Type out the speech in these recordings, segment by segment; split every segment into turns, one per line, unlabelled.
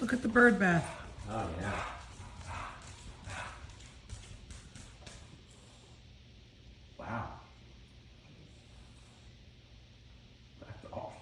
Look at the bird bath.
Oh, yeah. Wow. That's awesome.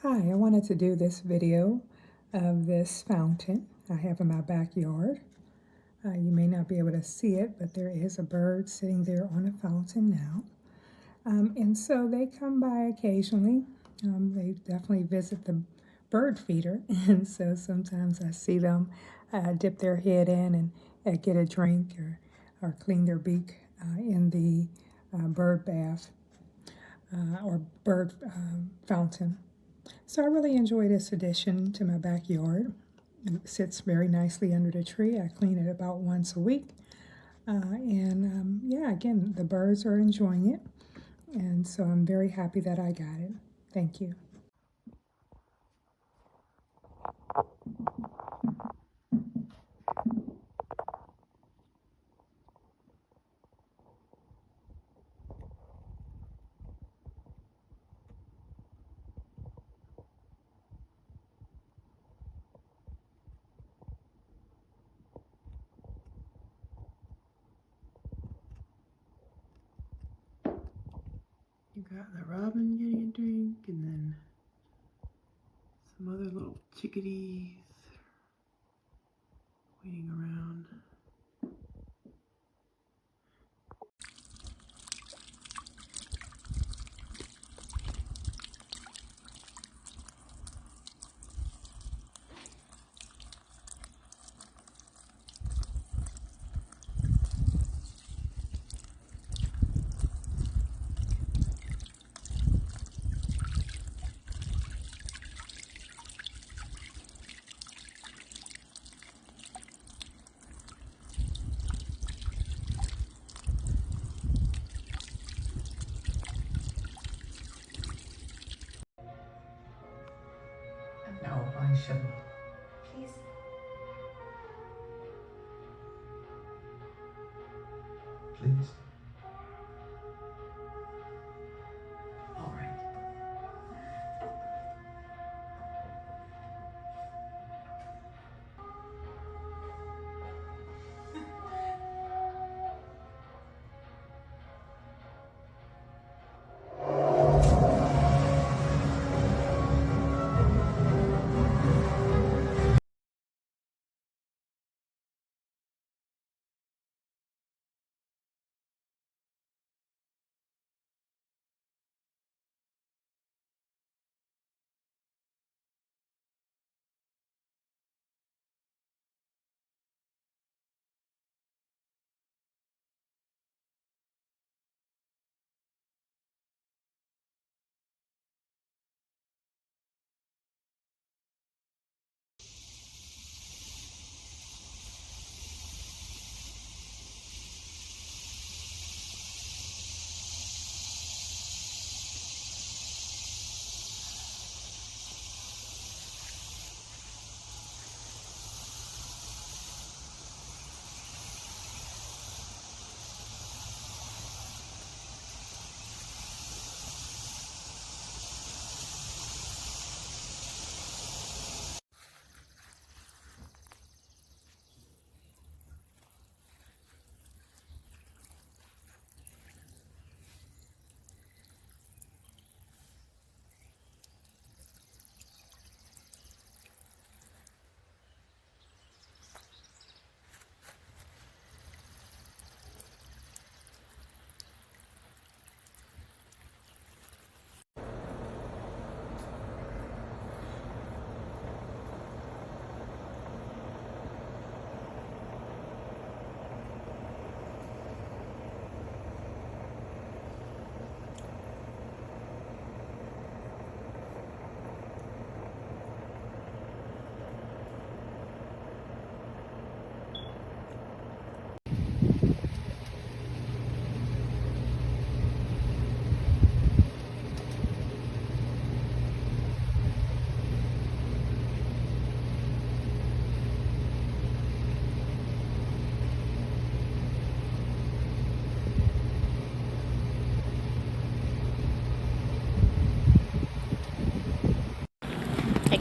Hi, I wanted to do this video of this fountain I have in my backyard. You may not be able to see it, but there is a bird sitting there on a fountain now. And so they come by occasionally. They definitely visit the bird feeder. And so sometimes I see them dip their head in and get a drink or clean their beak in the bird bath or bird fountain. So I really enjoy this addition to my backyard. It sits very nicely under the tree. I clean it about once a week. Yeah, again, the birds are enjoying it. And so I'm very happy that I got it. Thank you. You got the robin getting a drink, and then some other little chickadees waiting around. No, I shouldn't.
Please.
Please. All right.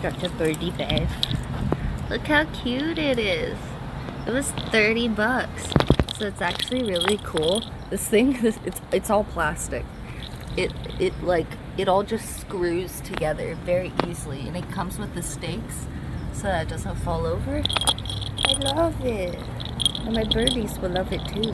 got the birdie bath. Look how cute it is. It was 30 bucks. So it's actually really cool. This thing, it's all plastic. It all just screws together very easily, and it comes with the stakes so that it doesn't fall over. I love it. And my birdies will love it too.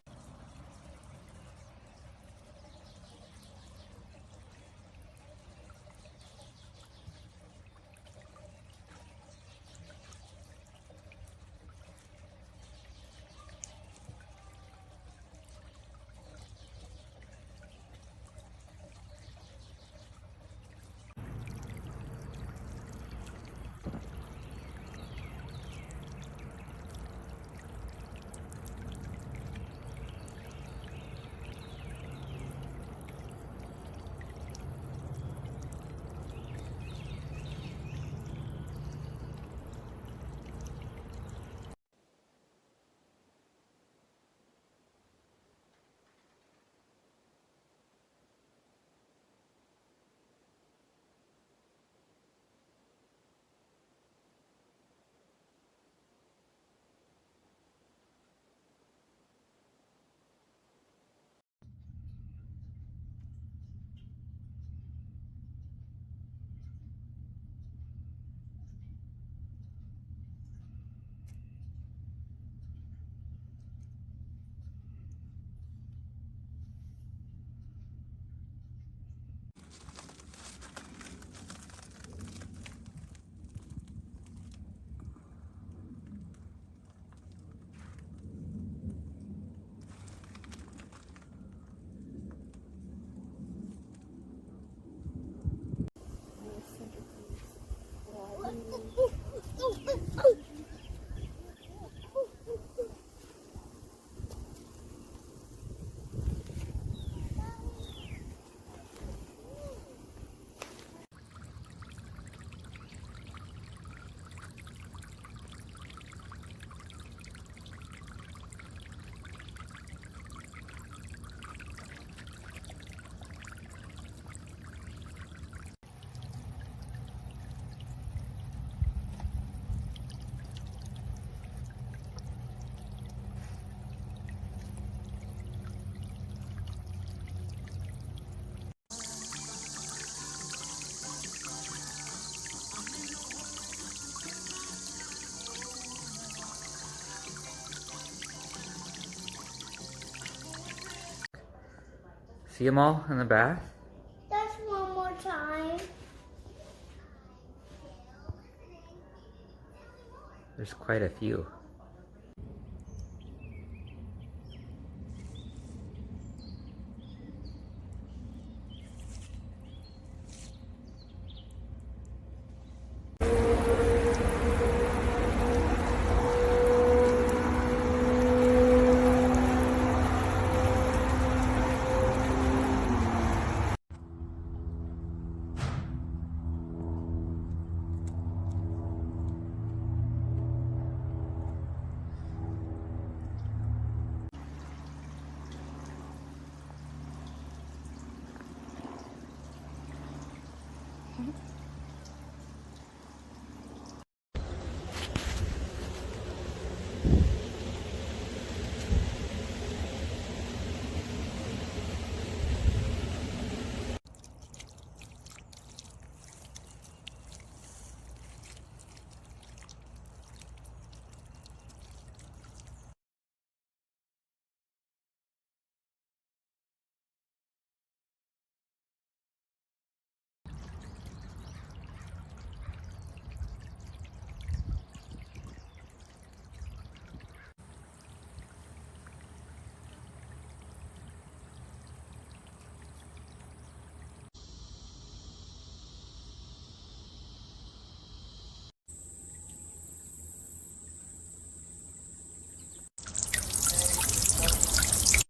See them all in the bath?
Just one more time.
There's quite a few.